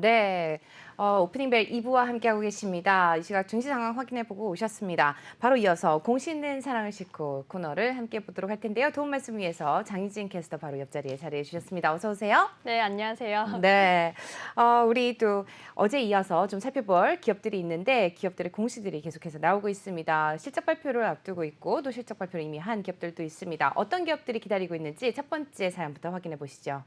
네, 오프닝벨 2부와 함께하고 계십니다. 이 시각 증시 상황 확인해보고 오셨습니다. 바로 이어서 공시 있는 사랑을 싣고 코너를 함께 보도록 할 텐데요. 도움 말씀 위해서 장희진 캐스터 바로 옆자리에 자리해 주셨습니다. 어서 오세요. 네, 안녕하세요. 네, 우리 또 어제 이어서 좀 살펴볼 기업들이 있는데 기업들의 공시들이 계속해서 나오고 있습니다. 실적 발표를 앞두고 있고 또 실적 발표를 이미 한 기업들도 있습니다. 어떤 기업들이 기다리고 있는지 첫 번째 사연부터 확인해 보시죠.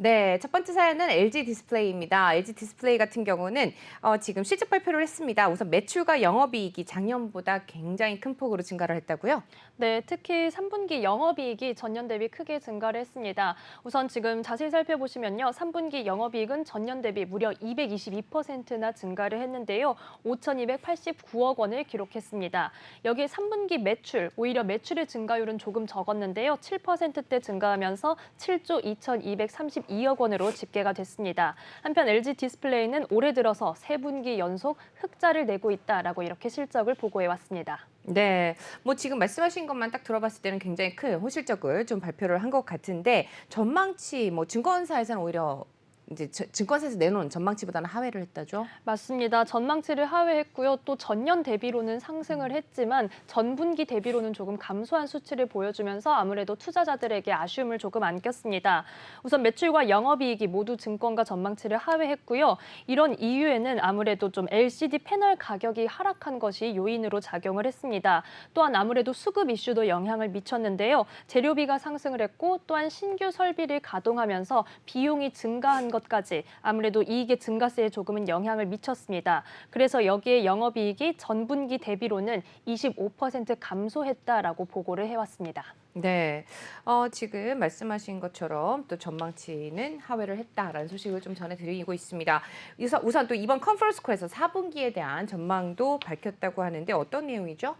네, 첫 번째 사연은 LG 디스플레이입니다. LG 디스플레이 같은 경우는 지금 실적 발표를 했습니다. 우선 매출과 영업이익이 작년보다 굉장히 큰 폭으로 증가를 했다고요? 네, 특히 3분기 영업이익이 전년 대비 크게 증가를 했습니다. 우선 지금 자세히 살펴보시면요. 3분기 영업이익은 전년 대비 무려 222%나 증가를 했는데요. 5,289억 원을 기록했습니다. 여기에 3분기 매출, 오히려 매출의 증가율은 조금 적었는데요. 7%대 증가하면서 7조 2,232억 원으로 집계가 됐습니다. 한편 LG 디스플레이는 올해 들어서 3분기 연속 흑자를 내고 있다라고 이렇게 실적을 보고해 왔습니다. 네, 뭐 지금 말씀하신 것만 딱 들어봤을 때는 굉장히 큰 호실적을 좀 발표를 한 것 같은데 전망치 뭐 증권사에서는 오히려 이제 증권사에서 내놓은 전망치보다는 하회를 했다죠? 맞습니다. 전망치를 하회했고요. 또 전년 대비로는 상승을 했지만 전분기 대비로는 조금 감소한 수치를 보여주면서 아무래도 투자자들에게 아쉬움을 조금 안겼습니다. 우선 매출과 영업이익이 모두 증권가 전망치를 하회했고요. 이런 이유에는 아무래도 좀 LCD 패널 가격이 하락한 것이 요인으로 작용을 했습니다. 또한 아무래도 수급 이슈도 영향을 미쳤는데요. 재료비가 상승을 했고 또한 신규 설비를 가동하면서 비용이 증가한 것까지 아무래도 이익의 증가세에 조금은 영향을 미쳤습니다. 그래서 여기에 영업이익이 전분기 대비로는 25% 감소했다라고 보고를 해왔습니다. 네, 지금 말씀하신 것처럼 또 전망치는 하회를 했다라는 소식을 좀 전해드리고 있습니다. 우선 또 이번 컨퍼런스콜에서 4분기에 대한 전망도 밝혔다고 하는데 어떤 내용이죠?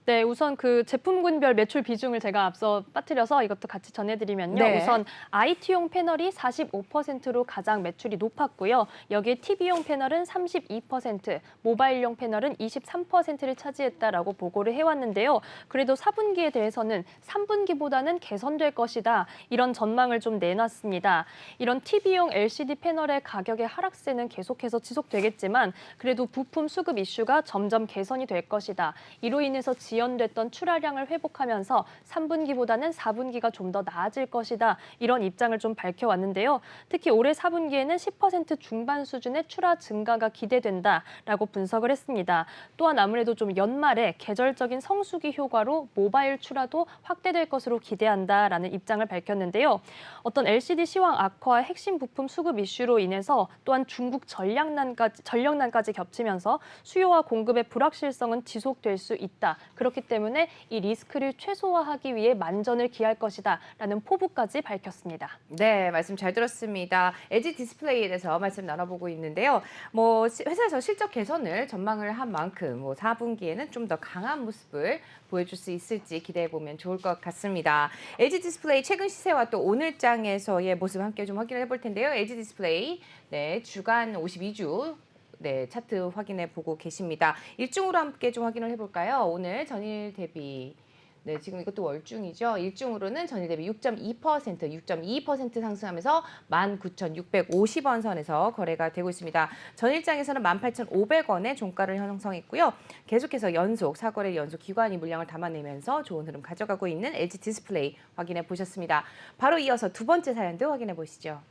네, 우선 그 제품군별 매출 비중을 제가 앞서 빠뜨려서 이것도 같이 전해드리면요. 네. 우선 IT용 패널이 45%로 가장 매출이 높았고요. 여기에 TV용 패널은 32%, 모바일용 패널은 23%를 차지했다라고 보고를 해왔는데요. 그래도 4분기에 대해서는 3분기보다는 개선될 것이다. 이런 전망을 좀 내놨습니다. 이런 TV용 LCD 패널의 가격의 하락세는 계속해서 지속되겠지만 그래도 부품 수급 이슈가 점점 개선이 될 것이다. 이로 인해서 지연됐던 출하량을 회복하면서 3분기보다는 4분기가 좀 더 나아질 것이다. 이런 입장을 좀 밝혀왔는데요. 특히 올해 4분기에는 10% 중반 수준의 출하 증가가 기대된다라고 분석을 했습니다. 또한 아무래도 좀 연말에 계절적인 성수기 효과로 모바일 출하도 확대될 것으로 기대한다라는 입장을 밝혔는데요. 어떤 LCD 시황 악화와 핵심 부품 수급 이슈로 인해서 또한 중국 전력난까지 겹치면서 수요와 공급의 불확실성은 지속될 수 있다. 그렇기 때문에 이 리스크를 최소화하기 위해 만전을 기할 것이다라는 포부까지 밝혔습니다. 네, 말씀 잘 들었습니다. LG 디스플레이에 대해서 말씀 나눠보고 있는데요. 뭐 회사에서 실적 개선을 전망을 한 만큼 뭐 4분기에는 좀 더 강한 모습을 보여줄 수 있을지 기대해 보면 좋을 것 같습니다. LG 디스플레이 최근 시세와 또 오늘장에서의 모습 함께 좀 확인을 해볼 텐데요. LG 디스플레이 네, 주간 52주 네, 차트 확인해 보고 계십니다. 일중으로 함께 좀 확인을 해볼까요? 오늘 전일 대비 네, 지금 이것도 월중이죠. 일중으로는 전일 대비 6.2% 상승하면서 19,650원 선에서 거래가 되고 있습니다. 전일장에서는 18,500원의 종가를 형성했고요. 계속해서 사거래 연속 기관이 물량을 담아내면서 좋은 흐름 가져가고 있는 LG 디스플레이 확인해 보셨습니다. 바로 이어서 두 번째 사연도 확인해 보시죠.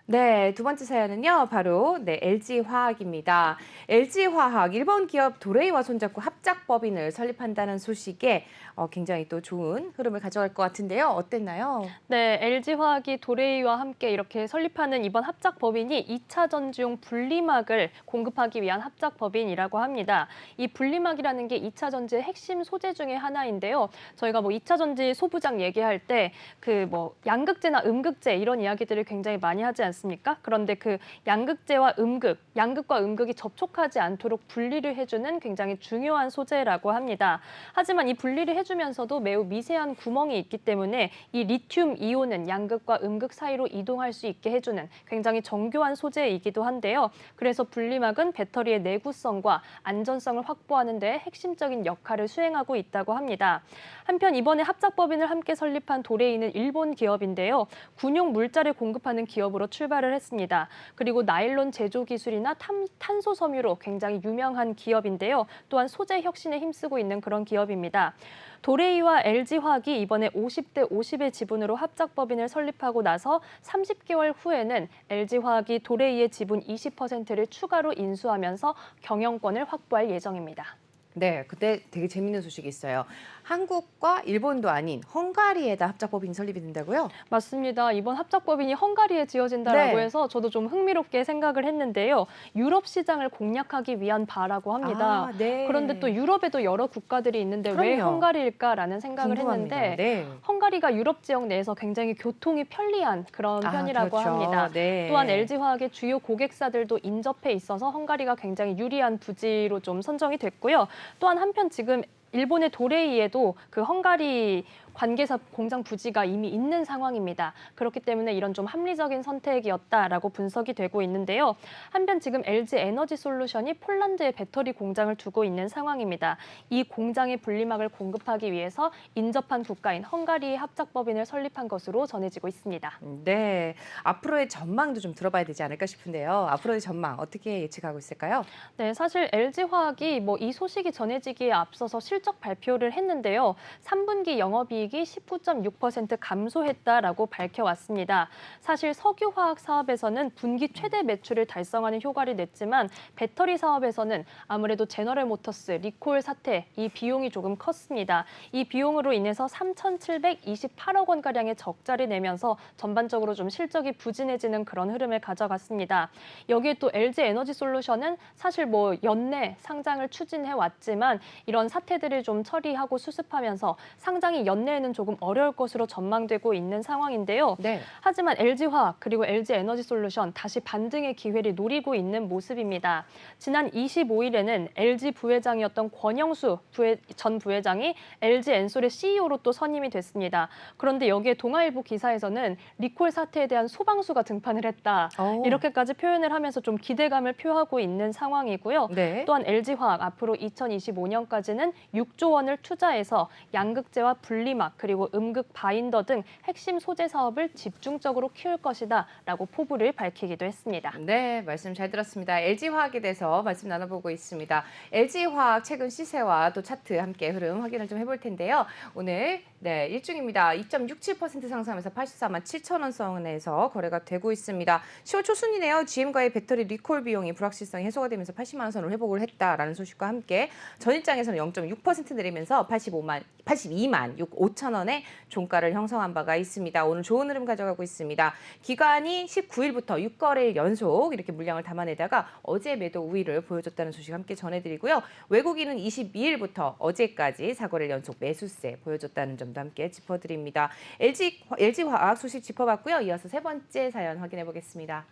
네, 두 번째 사연은요, 바로 네, LG화학입니다. LG화학, 일본 기업 도레이와 손잡고 합작법인을 설립한다는 소식에 굉장히 또 좋은 흐름을 가져갈 것 같은데요. 어땠나요? 네, LG화학이 도레이와 함께 이렇게 설립하는 이번 합작법인이 2차 전지용 분리막을 공급하기 위한 합작법인이라고 합니다. 이 분리막이라는 게 2차 전지의 핵심 소재 중에 하나인데요. 저희가 뭐 2차 전지 소부장 얘기할 때 그 뭐 양극재나 음극재 이런 이야기들을 굉장히 많이 하지 않습니까? 않습니까? 그런데 그 양극재와 양극과 음극이 접촉하지 않도록 분리를 해주는 굉장히 중요한 소재라고 합니다. 하지만 이 분리를 해주면서도 매우 미세한 구멍이 있기 때문에 이 리튬 이온은 양극과 음극 사이로 이동할 수 있게 해주는 굉장히 정교한 소재이기도 한데요. 그래서 분리막은 배터리의 내구성과 안전성을 확보하는 데 핵심적인 역할을 수행하고 있다고 합니다. 한편 이번에 합작법인을 함께 설립한 도레이는 일본 기업인데요. 군용 물자를 공급하는 기업으로 출발을 했습니다. 그리고 나일론 제조 기술이나 탄소 섬유로 굉장히 유명한 기업인데요. 또한 소재 혁신에 힘쓰고 있는 그런 기업입니다. 도레이와 LG화학이 이번에 50대 50의 지분으로 합작법인을 설립하고 나서 30개월 후에는 LG화학이 도레이의 지분 20%를 추가로 인수하면서 경영권을 확보할 예정입니다. 네, 그때 되게 재밌는 소식이 있어요. 한국과 일본도 아닌 헝가리에다 합작법인이 설립이 된다고요? 맞습니다. 이번 합작법인이 헝가리에 지어진다라고 네. 해서 저도 좀 흥미롭게 생각을 했는데요. 유럽 시장을 공략하기 위한 바라고 합니다. 네. 그런데 또 유럽에도 여러 국가들이 있는데 왜 그럼요. 헝가리일까라는 생각을 궁금합니다. 했는데 네. 헝가리가 유럽 지역 내에서 굉장히 교통이 편리한 그런 편이라고 그렇죠. 합니다. 네. 또한 LG화학의 주요 고객사들도 인접해 있어서 헝가리가 굉장히 유리한 부지로 좀 선정이 됐고요. 또한 한편 지금 일본의 도레이에도 그 헝가리 관계사 공장 부지가 이미 있는 상황입니다. 그렇기 때문에 이런 좀 합리적인 선택이었다라고 분석이 되고 있는데요. 한편 지금 LG 에너지 솔루션이 폴란드에 배터리 공장을 두고 있는 상황입니다. 이 공장의 분리막을 공급하기 위해서 인접한 국가인 헝가리의 합작법인을 설립한 것으로 전해지고 있습니다. 네, 앞으로의 전망도 좀 들어봐야 되지 않을까 싶은데요. 앞으로의 전망 어떻게 예측하고 있을까요? 네, 사실 LG화학이 이 소식이 전해지기에 앞서서 실적 발표를 했는데요. 3분기 영업이익이 19.6% 감소했다라고 밝혀왔습니다. 사실 석유화학 사업에서는 분기 최대 매출을 달성하는 효과를 냈지만 배터리 사업에서는 아무래도 제너럴 모터스 리콜 사태 이 비용이 조금 컸습니다. 이 비용으로 인해서 3,728억 원가량의 적자를 내면서 전반적으로 좀 실적이 부진해지는 그런 흐름을 가져갔습니다. 여기에 또 LG 에너지 솔루션은 사실 연내 상장을 추진해 왔지만 이런 사태들을 좀 처리하고 수습하면서 상장이 연내에는 조금 어려울 것으로 전망되고 있는 상황인데요. 네. 하지만 LG화학 그리고 LG 에너지 솔루션 다시 반등의 기회를 노리고 있는 모습입니다. 지난 25일에는 LG 부회장이었던 권영수 전 부회장이 LG 엔솔의 CEO로 또 선임이 됐습니다. 그런데 여기에 동아일보 기사에서는 리콜 사태에 대한 소방수가 등판을 했다. 이렇게까지 표현을 하면서 좀 기대감을 표하고 있는 상황이고요. 네. 또한 LG화학 앞으로 2025년까지는 6조 원을 투자해서 양극재와 분리막 그리고 음극 바인더 등 핵심 소재 사업을 집중적으로 키울 것이다라고 포부를 밝히기도 했습니다. 네, 말씀 잘 들었습니다. LG화학에 대해서 말씀 나눠보고 있습니다. LG화학 최근 시세와 또 차트 함께 흐름 확인을 좀 해볼 텐데요. 오늘 일중입니다. 2.67% 상승하면서 84만 7천 원 선에서 거래가 되고 있습니다. 10월 초순이네요. GM과의 배터리 리콜 비용이 불확실성이 해소가 되면서 80만 원 선을 회복을 했다라는 소식과 함께 전일장에서는 0.6% 내리면서 82만 5천 원의 종가를 형성한 바가 있습니다. 오늘 좋은 흐름 가져가고 있습니다. 기관이 19일부터 6거래일 연속 이렇게 물량을 담아내다가 어제 매도 우위를 보여줬다는 소식 함께 전해드리고요. 외국인은 22일부터 어제까지 4거래일 연속 매수세 보여줬다는 점도 함께 짚어드립니다. LG화학 소식 짚어봤고요. 이어서 세 번째 사연 확인해 보겠습니다.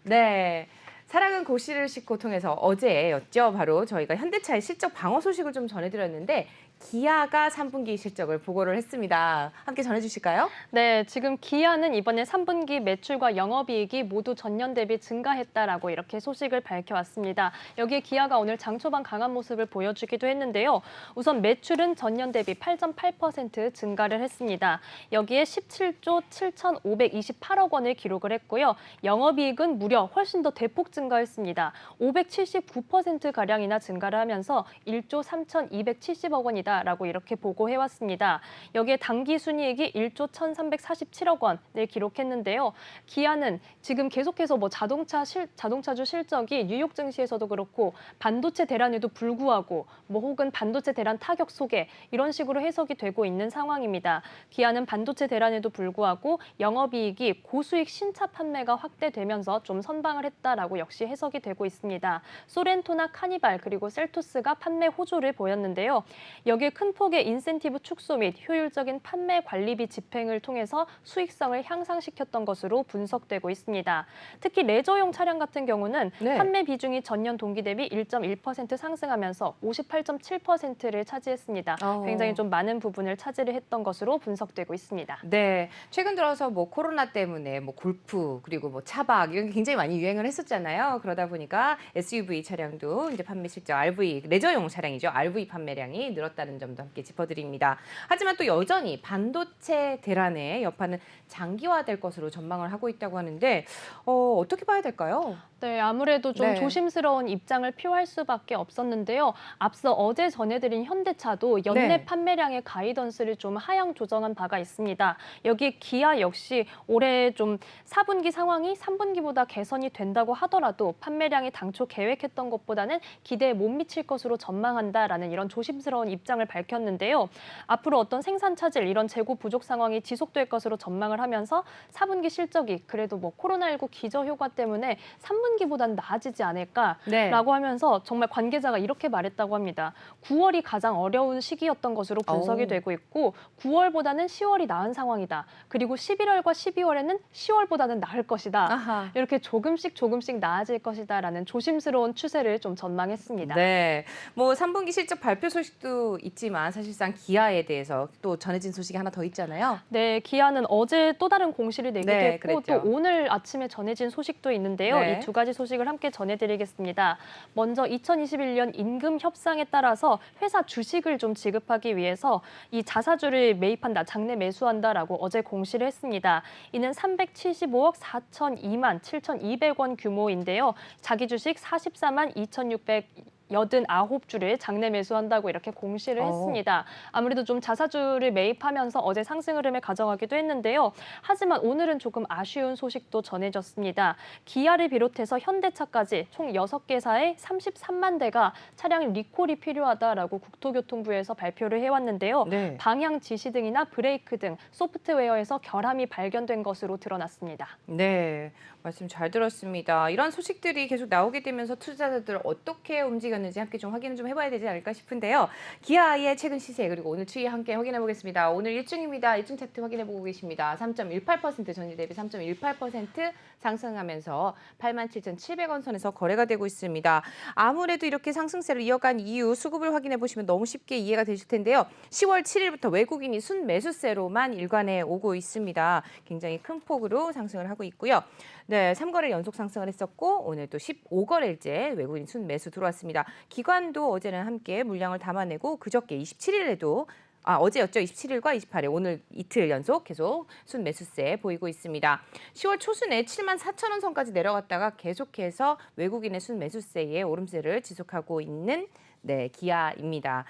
네. 사랑은 고씨를 싣고 통해서 어제였죠. 바로 저희가 현대차의 실적 방어 소식을 좀 전해드렸는데 기아가 3분기 실적을 보고를 했습니다. 함께 전해주실까요? 네, 지금 기아는 이번에 3분기 매출과 영업이익이 모두 전년 대비 증가했다라고 이렇게 소식을 밝혀왔습니다. 여기에 기아가 오늘 장 초반 강한 모습을 보여주기도 했는데요. 우선 매출은 전년 대비 8.8% 증가를 했습니다. 여기에 17조 7,528억 원을 기록을 했고요. 영업이익은 무려 훨씬 더 대폭 증가했습니다. 579%가량이나 증가를 하면서 1조 3,270억 원이다. 라고 이렇게 보고해왔습니다. 여기에 당기 순이익이 1조 1,347억 원을 기록했는데요. 기아는 지금 계속해서 자동차주 실적이 뉴욕 증시에서도 그렇고 반도체 대란에도 불구하고 혹은 반도체 대란 타격 속에 이런 식으로 해석이 되고 있는 상황입니다. 기아는 반도체 대란에도 불구하고 영업이익이 고수익 신차 판매가 확대되면서 좀 선방을 했다라고 역시 해석이 되고 있습니다. 소렌토나 카니발 그리고 셀토스가 판매 호조를 보였는데요. 여기 여기에 큰 폭의 인센티브 축소 및 효율적인 판매 관리비 집행을 통해서 수익성을 향상시켰던 것으로 분석되고 있습니다. 특히 레저용 차량 같은 경우는 네. 판매 비중이 전년 동기 대비 1.1% 상승하면서 58.7%를 차지했습니다. 굉장히 좀 많은 부분을 차지를 했던 것으로 분석되고 있습니다. 네, 최근 들어서 뭐 코로나 때문에 뭐 골프 그리고 뭐 차박 이런 게 굉장히 많이 유행을 했었잖아요. 그러다 보니까 SUV 차량도 이제 판매 실적 RV 레저용 차량이죠. RV 판매량이 늘었다는 점도 함께 짚어드립니다. 하지만 또 여전히 반도체 대란의 여파는 장기화될 것으로 전망을 하고 있다고 하는데 어떻게 봐야 될까요? 네, 아무래도 좀 네. 조심스러운 입장을 표할 수밖에 없었는데요. 앞서 어제 전해드린 현대차도 연내 네. 판매량의 가이던스를 좀 하향 조정한 바가 있습니다. 여기 기아 역시 올해 좀 4분기 상황이 3분기보다 개선이 된다고 하더라도 판매량이 당초 계획했던 것보다는 기대에 못 미칠 것으로 전망한다라는 이런 조심스러운 입장을 밝혔는데요. 앞으로 어떤 생산 차질, 이런 재고 부족 상황이 지속될 것으로 전망을 하면서 4분기 실적이 그래도 뭐 코로나19 기저효과 때문에 3분기보다는 나아지지 않을까라고 네. 하면서 정말 관계자가 이렇게 말했다고 합니다. 9월이 가장 어려운 시기였던 것으로 분석이 되고 있고 9월보다는 10월이 나은 상황이다. 그리고 11월과 12월에는 10월보다는 나을 것이다. 아하. 이렇게 조금씩 나아질 것이다라는 조심스러운 추세를 좀 전망했습니다. 네, 뭐 3분기 실적 발표 소식도 있지만 사실상 기아에 대해서 또 전해진 소식이 하나 더 있잖아요. 네, 기아는 어제 또 다른 공시를 내기도 네, 했고 그랬죠. 또 오늘 아침에 전해진 소식도 있는데요. 네. 이 두 가지 소식을 함께 전해드리겠습니다. 먼저 2021년 임금 협상에 따라서 회사 주식을 좀 지급하기 위해서 이 자사주를 매입한다, 장내 매수한다라고 어제 공시를 했습니다. 이는 375억 4,002만 7,200원 규모인데요. 자기 주식 44만 2,689주를 장내 매수한다고 이렇게 공시를 했습니다. 아무래도 좀 자사주를 매입하면서 어제 상승 흐름을 가져가기도 했는데요. 하지만 오늘은 조금 아쉬운 소식도 전해졌습니다. 기아를 비롯해서 현대차까지 총 6개사의 33만 대가 차량 리콜이 필요하다라고 국토교통부에서 발표를 해왔는데요. 네. 방향 지시 등이나 브레이크 등 소프트웨어에서 결함이 발견된 것으로 드러났습니다. 네, 말씀 잘 들었습니다. 이런 소식들이 계속 나오게 되면서 투자자들 어떻게 움직였는지 함께 좀 확인을 좀 해봐야 되지 않을까 싶은데요. 기아의 최근 시세 그리고 오늘 추이 함께 확인해 보겠습니다. 오늘 일중입니다. 일중 차트 확인해 보고 계십니다. 3.18% 전일 대비 3.18% 상승하면서 87,700원 선에서 거래가 되고 있습니다. 아무래도 이렇게 상승세를 이어간 이유 수급을 확인해 보시면 너무 쉽게 이해가 되실 텐데요. 10월 7일부터 외국인이 순매수세로만 일관해 오고 있습니다. 굉장히 큰 폭으로 상승을 하고 있고요. 네, 3거래 연속 상승을 했었고 오늘 또 15거래일째 외국인 순매수 들어왔습니다. 기관도 어제는 함께 물량을 담아내고 그저께 27일에도 어제였죠. 27일과 28일 오늘 이틀 연속 계속 순매수세 보이고 있습니다. 10월 초순에 7만 4천 원 선까지 내려갔다가 계속해서 외국인의 순매수세에 오름세를 지속하고 있는 네, 기아입니다.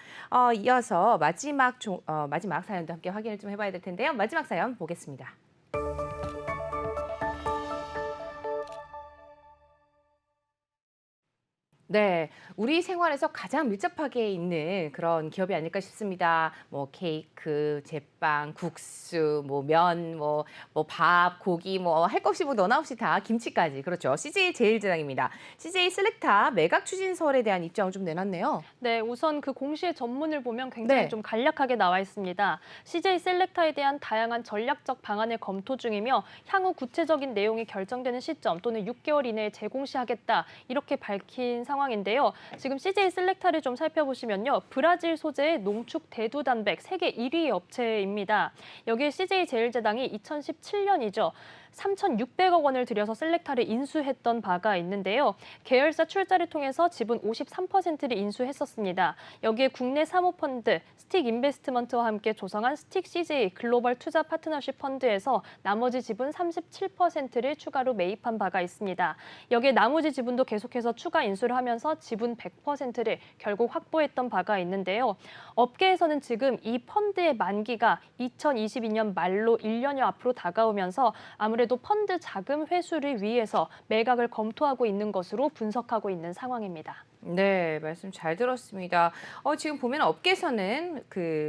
이어서 마지막 사연도 함께 확인을 좀 해봐야 될 텐데요. 마지막 사연 보겠습니다. 네, 우리 생활에서 가장 밀접하게 있는 그런 기업이 아닐까 싶습니다. 뭐 케이크, 제빵, 국수, 뭐 면, 뭐 밥, 고기, 뭐 할 것 없이 뭐 너나 없이 다 김치까지 그렇죠. CJ 제일제당입니다. CJ 셀렉타 매각 추진설에 대한 입장을 좀 내놨네요. 네, 우선 그 공시의 전문을 보면 굉장히 네. 좀 간략하게 나와 있습니다. CJ 셀렉타에 대한 다양한 전략적 방안을 검토 중이며 향후 구체적인 내용이 결정되는 시점 또는 6개월 이내에 재공시하겠다 이렇게 밝힌 상황인데요. 지금 CJ 셀렉타를 좀 살펴보시면요. 브라질 소재의 농축 대두 단백 세계 1위 업체입니다. 여기에 CJ 제일제당이 2017년이죠. 3,600억 원을 들여서 셀렉타를 인수했던 바가 있는데요. 계열사 출자를 통해서 지분 53%를 인수했었습니다. 여기에 국내 사모펀드 스틱 인베스트먼트와 함께 조성한 스틱 CJ 글로벌 투자 파트너십 펀드에서 나머지 지분 37%를 추가로 매입한 바가 있습니다. 여기에 나머지 지분도 계속해서 추가 인수를 하면서 지분 100%를 결국 확보했던 바가 있는데요. 업계에서는 지금 이 펀드의 만기가 2022년 말로 1년여 앞으로 다가오면서 아무래도 펀드 자금 회수를 위해서 매각을 검토하고 있는 것으로 분석하고 있는 상황입니다. 네, 말씀 잘 들었습니다. 지금 보면 업계에서는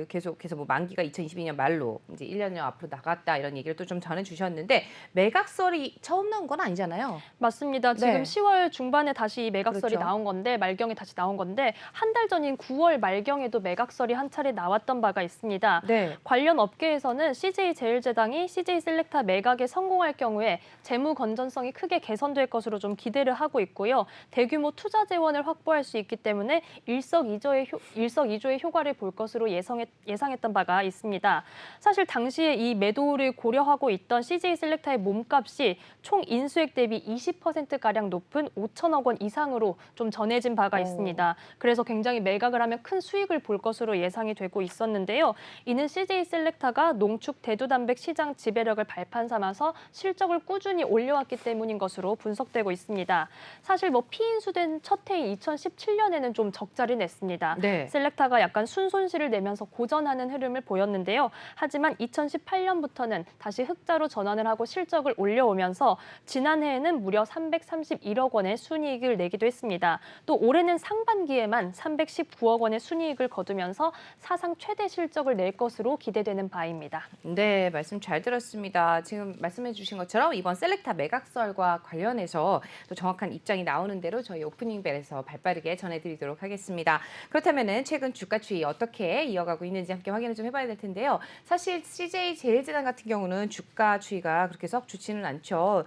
계속해서 뭐 만기가 2022년 말로 이제 1년 앞으로 나갔다 이런 얘기를 또 좀 전해주셨는데 매각설이 처음 나온 건 아니잖아요. 맞습니다. 지금 네. 10월 중반에 다시 이 매각설이 그렇죠. 나온 건데 말경에 다시 나온 건데 한 달 전인 9월 말경에도 매각설이 한 차례 나왔던 바가 있습니다. 네. 관련 업계에서는 CJ제일제당이 CJ셀렉타 매각에 성공할 경우에 재무 건전성이 크게 개선될 것으로 좀 기대를 하고 있고요. 대규모 투자 재원을 확보할 수 있기 때문에 일석이조의 효과를 볼 것으로 예상했던 바가 있습니다. 사실 당시에 이 매도를 고려하고 있던 CJ셀렉타의 몸값이 총 인수액 대비 20%가량 높은 5천억 원 이상으로 좀 전해진 바가 있습니다. 그래서 굉장히 매각을 하면 큰 수익을 볼 것으로 예상이 되고 있었는데요. 이는 CJ셀렉타가 농축 대두단백 시장 지배력을 발판 삼아서 실적을 꾸준히 올려왔기 때문인 것으로 분석되고 있습니다. 사실 뭐 피인수된 첫 해인 2017년에는 좀 적자를 냈습니다. 네. 셀렉타가 약간 순손실을 내면서 고전하는 흐름을 보였는데요. 하지만 2018년부터는 다시 흑자로 전환을 하고 실적을 올려오면서 지난해에는 무려 331억 원의 순이익을 내기도 했습니다. 또 올해는 상반기에만 319억 원의 순이익을 거두면서 사상 최대 실적을 낼 것으로 기대되는 바입니다. 네, 말씀 잘 들었습니다. 지금 말씀해 주신 것처럼 이번 셀렉타 매각설과 관련해서 또 정확한 입장이 나오는 대로 저희 오프닝 벨에서 발빠르게 전해드리도록 하겠습니다. 그렇다면은 최근 주가 추이 어떻게 이어가고 있는지 함께 확인을 좀 해봐야 될 텐데요. 사실 CJ제일제당 같은 경우는 주가 추이가 그렇게 썩 좋지는 않죠.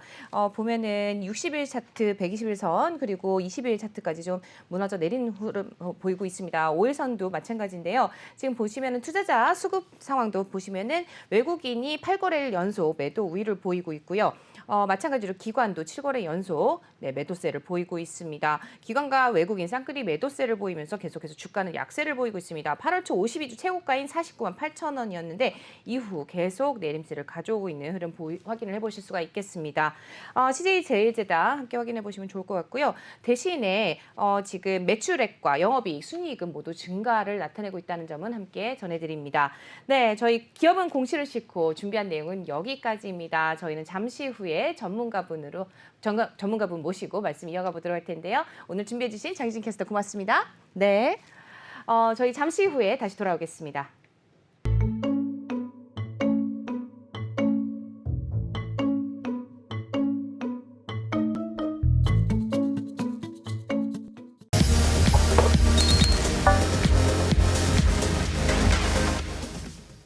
보면은 60일 차트, 120일선 그리고 20일 차트까지 좀 무너져 내린 흐름 보이고 있습니다. 5일선도 마찬가지인데요. 지금 보시면은 투자자 수급 상황도 보시면은 외국인이 8거래일 연속 매도 우위를 보이고 있고요. 마찬가지로 기관도 7거래 연속 매도세를 보이고 있습니다. 기관과 외국인 쌍끌이 매도세를 보이면서 계속해서 주가는 약세를 보이고 있습니다. 8월 초 52주 최고가인 49만 8천 원이었는데 이후 계속 내림세를 가져오고 있는 흐름 확인을 해보실 수가 있겠습니다. CJ제일제당 함께 확인해 보시면 좋을 것 같고요. 대신에 지금 매출액과 영업이익, 순이익은 모두 증가를 나타내고 있다는 점은 함께 전해드립니다. 네, 저희 기업은 공시를 싣고 준비한 내용은 여기까지입니다. 저희는 잠시 후에 전문가분 모시고 말씀 이어가 보도록 할 텐데요. 오늘 준비해 주신 장희진 캐스터 고맙습니다. 네, 저희 잠시 후에 다시 돌아오겠습니다.